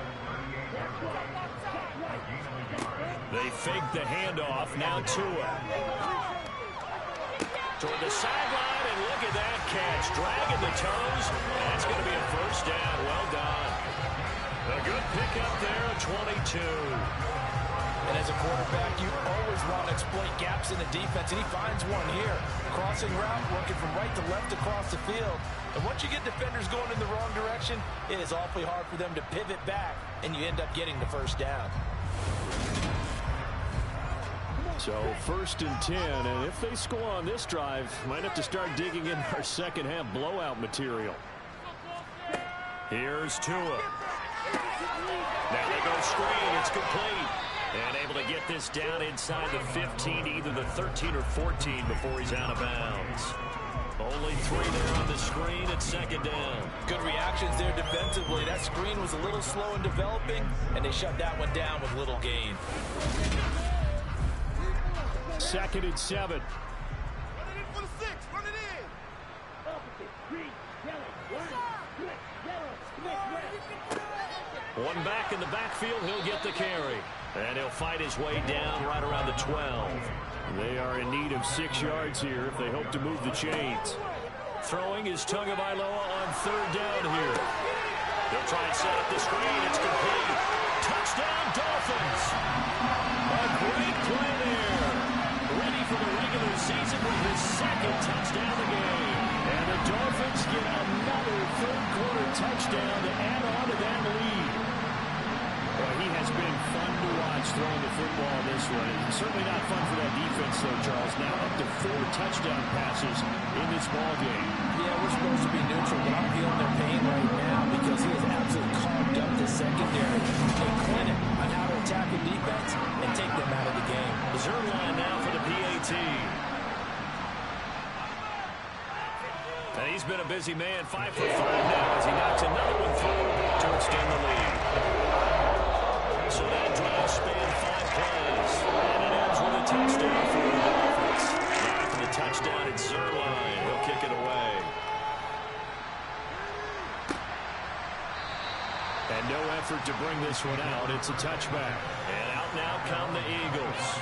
They fake the handoff. Now Tua. Toward the sideline, and look at that catch. Dragging the toes. That's going to be a 1st down. Well done. A good pickup there at 22. And as a quarterback, you always want to exploit gaps in the defense, and he finds one here. Crossing route, working from right to left across the field. And once you get defenders going in the wrong direction, it is awfully hard for them to pivot back and you end up getting the first down. So 1st and 10, and if they score on this drive, might have to start digging in our second half blowout material. Here's Tua. Now they go screen. It's complete. And able to get this down inside the 15, either the 13 or 14 before he's out of bounds. Only 3 there on the screen at 2nd down. Good reactions there defensively. That screen was a little slow in developing, and they shut that one down with little gain. 2nd and 7. Run it in for the 6. Run it in. Opposite. Green, yellow, red, yellow, One back in the backfield. He'll get the carry. And he'll fight his way down right around the 12. They are in need of 6 yards here if they hope to move the chains. Throwing is Tagovailoa on 3rd down here. They'll try and set up the screen. It's complete. Touchdown, Dolphins. A great play there. Ready for the regular season with his 2nd touchdown of the game. And the Dolphins get another 3rd-quarter touchdown to add on to that lead. Well, he has been fun to watch throwing the football this way. It's certainly not fun for that defense, though, Charles. Now up to 4 touchdown passes in this ball game. Yeah, we're supposed to be neutral, but I'm feeling their pain right now because he has absolutely carved up the secondary. A clinic on how to attack a defense and take them out of the game. Zerline now for the PAT. And he's been a busy man, 5 for 5 now as he knocks another one through to extend the lead. So that drive spanned 5 plays, and it ends with a touchdown for the Dolphins. Now for the touchdown, it's Zerline. He'll kick it away. And no effort to bring this one out. It's a touchback. And out now come the Eagles.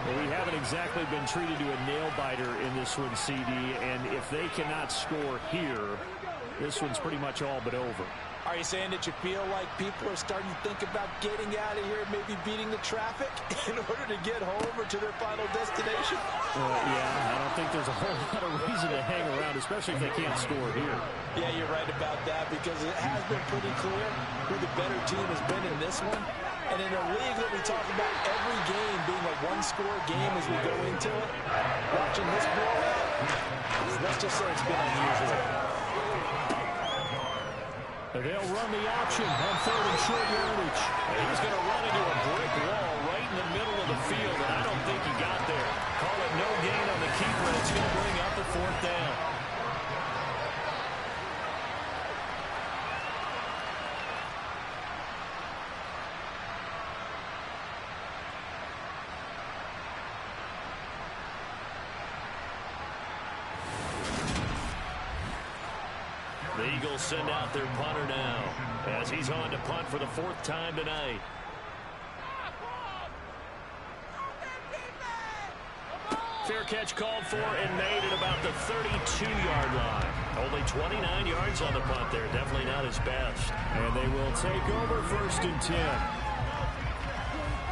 Well, we haven't exactly been treated to a nail-biter in this one, CD, and if they cannot score here, this one's pretty much all but over. Are you saying that you feel like people are starting to think about getting out of here and maybe beating the traffic in order to get home or to their final destination? Yeah, I don't think there's a whole lot of reason to hang around, especially if they can't score here. Yeah, you're right about that because it has been pretty clear who the better team has been in this one. And in a league that we talk about every game being a one-score game as we go into it, watching this blowout, let's just say it's been unusual. They'll run the option on 3rd and short yardage. And he's going to run into a brick wall right in the middle of the field, and I don't think he got there. Call it no gain on the keeper, and it's going to bring up a 4th down. The Eagles send out their punter now as he's on to punt for the 4th time tonight. Fair catch called for and made at about the 32-yard line. Only 29 yards on the punt there. Definitely not his best. And they will take over 1st and 10.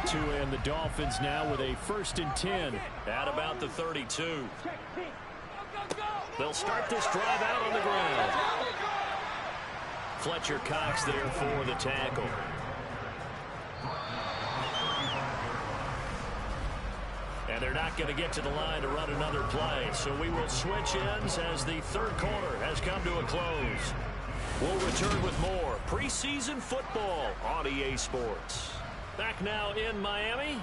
Tua and the Dolphins now with a 1st and 10. At about the 32. They'll start this drive out on the ground. Fletcher Cox there for the tackle. And they're not going to get to the line to run another play. So we will switch ends as the 3rd quarter has come to a close. We'll return with more preseason football on EA Sports. Back now in Miami.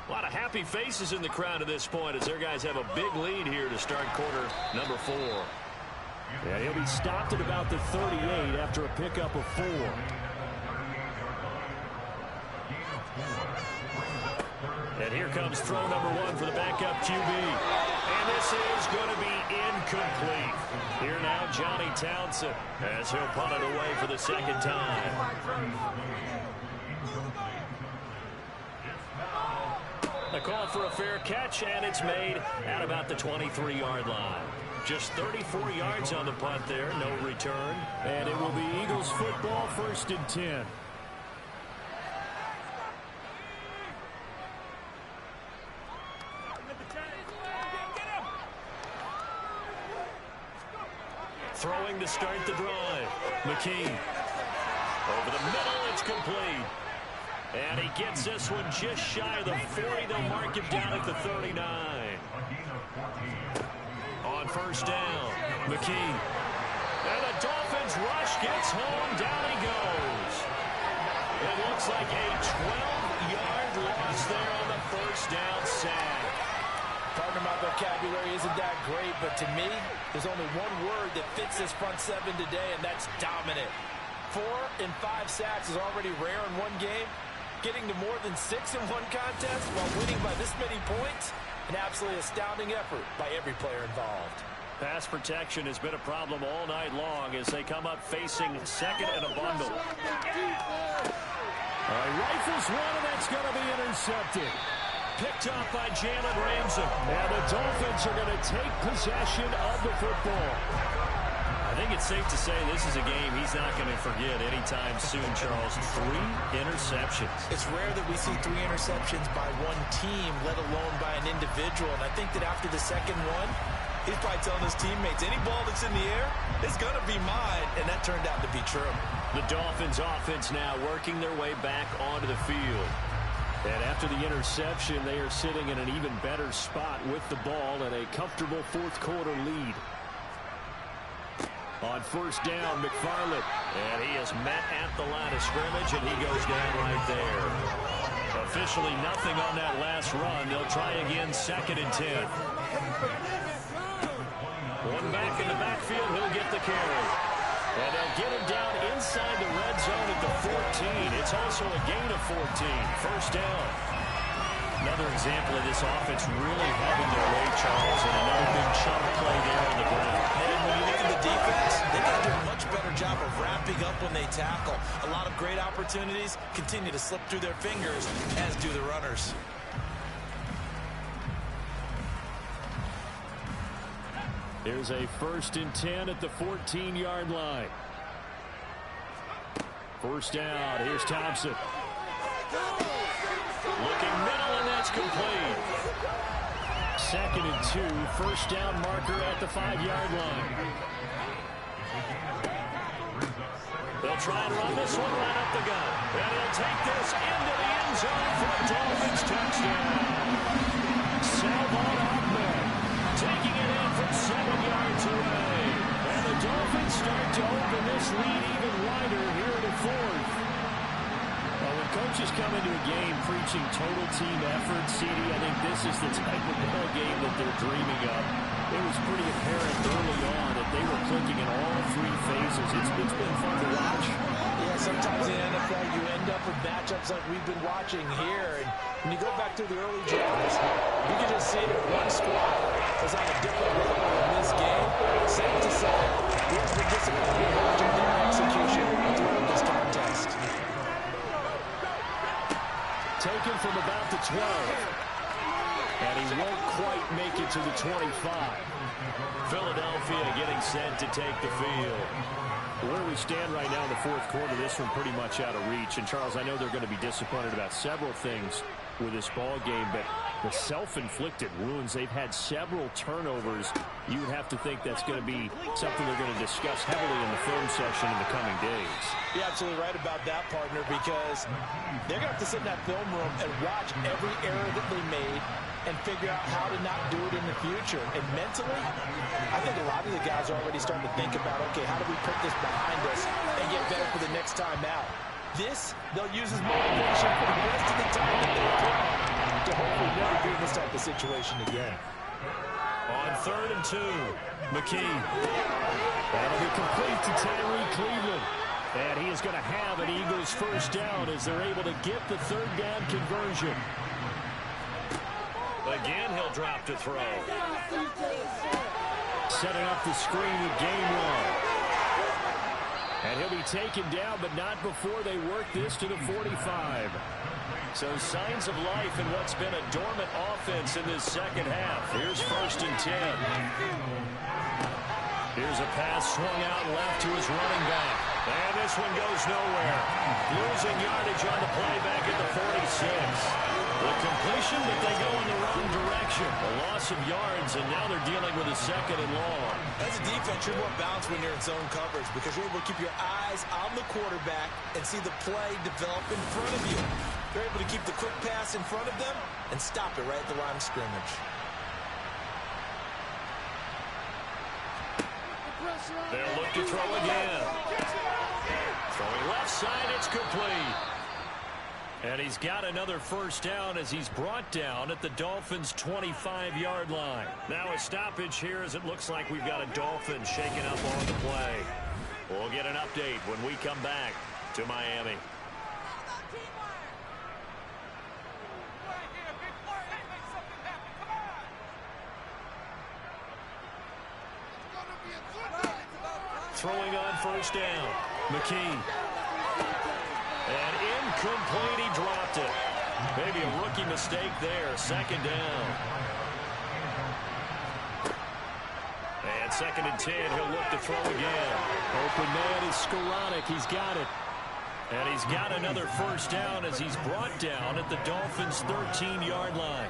A lot of happy faces in the crowd at this point as their guys have a big lead here to start quarter number 4. Yeah, he'll be stopped at about the 38 after a pickup of 4. And here comes throw number 1 for the backup QB. And this is going to be incomplete. Here now, Johnny Townsend as he'll punt it away for the 2nd time. A call for a fair catch, and it's made at about the 23-yard line. Just 34 yards on the punt there, no return. And it will be Eagles football, 1st and 10. Throwing to start the drive. McKee. Over the middle, it's complete. And he gets this one just shy of the 40. They'll mark him down at the 39. On first down, McKee. And the Dolphins rush gets home. Down he goes. It looks like a 12-yard loss there on the first down sack. Pardon my vocabulary isn't that great, but to me, there's only one word that fits this front seven today, and that's dominant. 4 and 5 sacks is already rare in one game. Getting to more than 6 in one contest while winning by this many points, an absolutely astounding effort by every player involved. Pass protection has been a problem all night long as they come up facing second and a bundle. Rifles one, and that's going to be intercepted. Picked up by Jalen Ramsey. And the Dolphins are going to take possession of the football. I think it's safe to say this is a game he's not going to forget anytime soon, Charles. 3 interceptions. It's rare that we see 3 interceptions by one team, let alone by an individual. And I think that after the second one, he's probably telling his teammates, any ball that's in the air, it's going to be mine. And that turned out to be true. The Dolphins offense now working their way back onto the field. And after the interception, they are sitting in an even better spot with the ball and a comfortable fourth-quarter lead. On first down, McFarland. And he is met at the line of scrimmage, and he goes down right there. Officially nothing on that last run. They'll try again, 2nd and 10. One back in the backfield, he'll get the carry. And they'll get him down inside the red zone at the 14. It's also a gain of 14. First down. Another example of this offense really having their way, Charles, and another big chunk play there on the ground. And when you look at the defense, they got to do a much better job of wrapping up when they tackle. A lot of great opportunities continue to slip through their fingers, as do the runners. Here's a 1st and 10 at the 14-yard line. First down. Here's Thompson. Looking middle, and that's complete. 2nd and 2. First down marker at the 5-yard line. They'll try and run this one right up the gut. And he'll take this into the end zone for a Dolphins touchdown. Salvon Ahmed taking it in from 7 yards away. And the Dolphins start to open this lead even wider here in the 4th. Well, when coaches come into a game preaching total team effort, CD, I think this is the type of ball game that they're dreaming of. It was pretty apparent early on that they were clicking in all 3 phases. It's been fun to watch. Yeah, sometimes in the NFL you end up with matchups like we've been watching here. And when you go back to the early drives, you can just see that one squad is on a different level in this game. Safe to say, we've been disappointed watching their execution throughout this contest. Taken from about the 12. And he won't quite make it to the 25. Philadelphia getting set to take the field. Where we stand right now in the 4th quarter, this one pretty much out of reach. And, Charles, I know they're going to be disappointed about several things with this ball game, but the self-inflicted wounds, they've had several turnovers. You would have to think that's going to be something they're going to discuss heavily in the film session in the coming days. You're absolutely right about that, partner, because they're going to have to sit in that film room and watch every error that they made and figure out how to not do it in the future. And mentally, I think a lot of the guys are already starting to think about, okay, how do we put this behind us and get better for the next time out? This, they'll use as motivation for the rest of the time that they play to hopefully never be in this type of situation again. On 3rd and 2, McKee. That'll be complete to Tyree Cleveland. And he is going to have an Eagles first down as they're able to get the 3rd down conversion. Again, he'll drop to throw. Setting up the screen with game 1. And he'll be taken down, but not before they work this to the 45. So signs of life in what's been a dormant offense in this second half. Here's 1st and 10. Here's a pass swung out left to his running back. And this one goes nowhere. Losing yardage on the play back at the 46. The completion, but they go in the wrong direction. A loss of yards, and now they're dealing with a 2nd and long. As a defense, you're more balanced when you're in zone coverage because you're able to keep your eyes on the quarterback and see the play develop in front of you. They're able to keep the quick pass in front of them and stop it right at the line of scrimmage. They'll look to throw again. Throwing left side, it's complete. And he's got another 1st down as he's brought down at the Dolphins' 25-yard line. Now a stoppage here as it looks like we've got a Dolphin shaking up on the play. We'll get an update when we come back to Miami. Throwing on 1st down. McKee. And incomplete, he dropped it. Maybe a rookie mistake there. 2nd down. And 2nd and 10, he'll look to throw again. Open man is Skoranek. He's got it. And he's got another 1st down as he's brought down at the Dolphins' 13-yard line.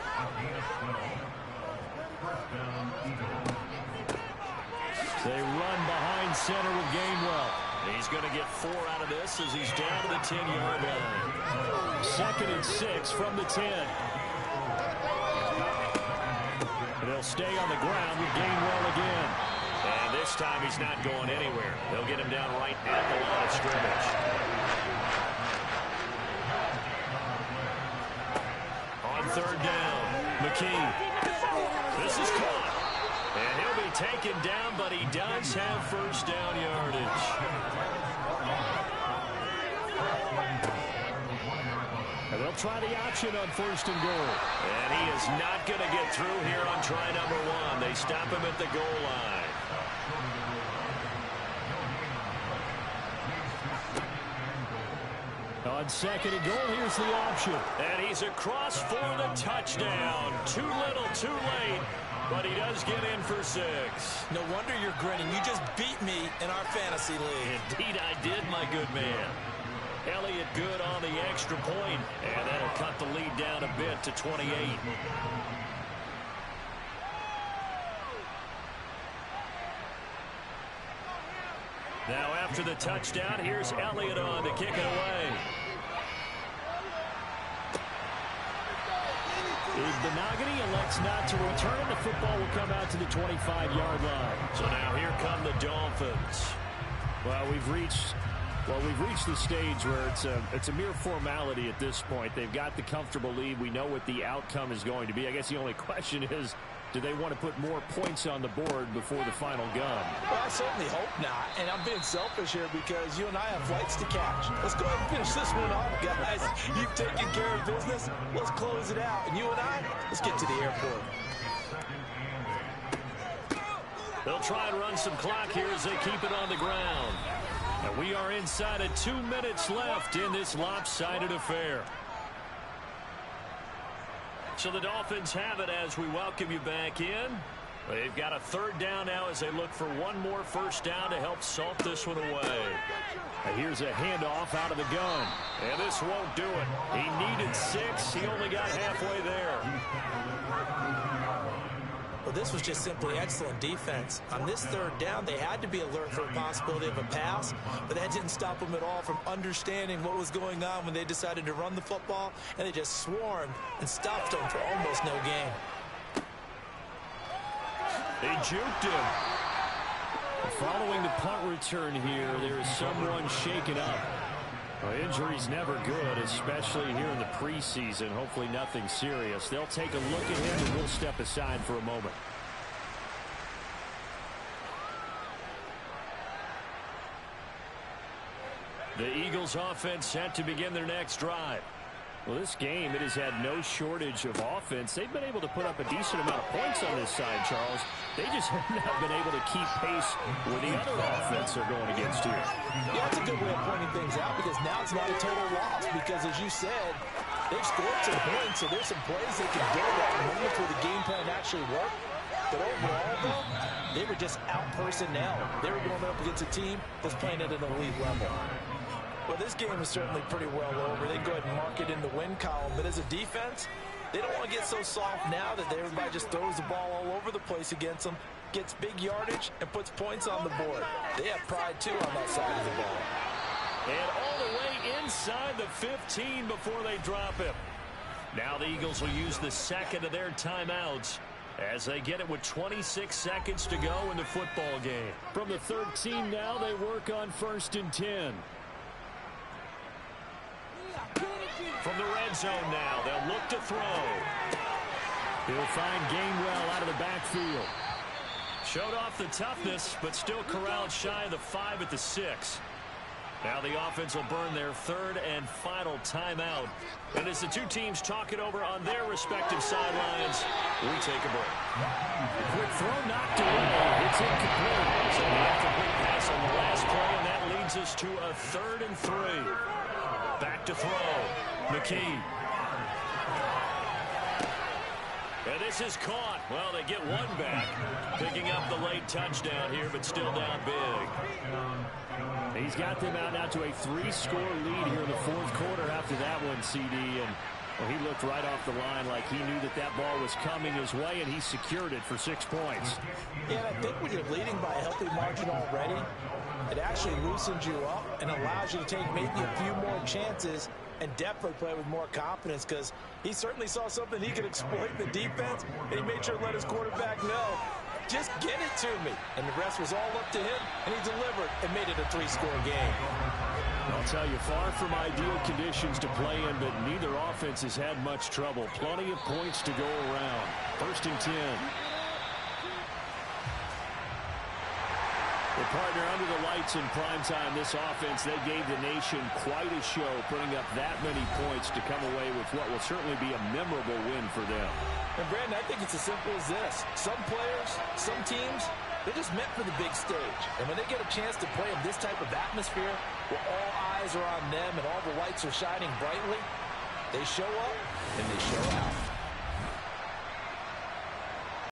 They run behind center with Gainwell. He's going to get 4 out of this as he's down to the 10-yard line. 2nd and 6 from the 10. They'll stay on the ground with Gainwell again. And this time he's not going anywhere. They'll get him down right at the line of scrimmage. On 3rd down, McKee. This is caught. And he'll be taken down, but he does have 1st down yardage. And they'll try the option on 1st and goal. And he is not going to get through here on try number 1. They stop him at the goal line. On 2nd and goal, here's the option. And he's across for the touchdown. Too little, too late. But he does get in for 6. No wonder you're grinning. You just beat me in our fantasy league. Indeed I did, my good man. Elliott good on the extra point, and that'll cut the lead down a bit to 28. Now after the touchdown, here's Elliott on to kick it away. Benogany elects not to return. The football will come out to the 25-yard line. So now here come the Dolphins. Well, we've reached the stage where it's a mere formality at this point. They've got the comfortable lead. We know what the outcome is going to be. I guess the only question is, do they want to put more points on the board before the final gun? Well, I certainly hope not. And I'm being selfish here because you and I have flights to catch. Let's go ahead and finish this one off, guys. You've taken care of business. Let's close it out. And you and I, let's get to the airport. They'll try and run some clock here as they keep it on the ground. And we are inside of 2 minutes left in this lopsided affair. So the Dolphins have it as we welcome you back in. They've got a 3rd down now as they look for one more 1st down to help salt this one away. And here's a handoff out of the gun. And this won't do it. He needed 6. He only got halfway there. Well, this was just simply excellent defense. On this 3rd down, they had to be alert for a possibility of a pass, but that didn't stop them at all from understanding what was going on when they decided to run the football, and they just swarmed and stopped them for almost no gain. They juked him. Following the punt return here, there is someone shaken up. Well, injury's never good, especially here in the preseason. Hopefully nothing serious. They'll take a look at him, and we'll step aside for a moment. The Eagles offense set to begin their next drive. Well, this game, it has had no shortage of offense. They've been able to put up a decent amount of points on this side, Charles. They just have not been able to keep pace with the other offense they're going against here. Yeah, that's a good way of pointing things out because now it's not a total loss because, as you said, they've scored some points, so there's some plays they can build at moments where the game plan actually worked. But overall, though, they were just out-personnel. They were going up against a team that's playing at an elite level. Well, this game is certainly pretty well over. They can go ahead and mark it in the win column. But as a defense, they don't want to get so soft now that everybody just throws the ball all over the place against them, gets big yardage, and puts points on the board. They have pride, too, on that side of the ball. And all the way inside the 15 before they drop him. Now the Eagles will use the second of their timeouts as they get it with 26 seconds to go in the football game. From the 13 now, they work on 1st and 10. From the red zone now, they'll look to throw. He'll find Gainwell out of the backfield. Showed off the toughness, but still corralled shy of the 5 at the 6. Now the offense will burn their 3rd and final timeout. And as the two teams talk it over on their respective sidelines, we take a break. Quick throw knocked away. It's incomplete. So an incomplete pass on the last play, and that leads us to a 3rd and 3. Back to throw. McKee. And this is caught. Well, they get one back. Picking up the late touchdown here, but still down big. He's got them out now to a 3-score lead here in the 4th quarter after that one, CD. And well, he looked right off the line like he knew that that ball was coming his way, and he secured it for 6 points. Yeah, and I think when you're leading by a healthy margin already, it actually loosens you up and allows you to take maybe a few more chances and definitely play with more confidence, because he certainly saw something he could exploit in the defense, and he made sure to let his quarterback know, just get it to me. And the rest was all up to him, and he delivered and made it a 3-score game. I'll tell you, far from ideal conditions to play in, but neither offense has had much trouble. Plenty of points to go around. 1st and 10. The partner under the lights in primetime, this offense, they gave the nation quite a show, putting up that many points to come away with what will certainly be a memorable win for them. And Brandon, I think it's as simple as this. Some players, some teams, they're just meant for the big stage. And when they get a chance to play in this type of atmosphere, where all eyes are on them and all the lights are shining brightly, they show up and they show out.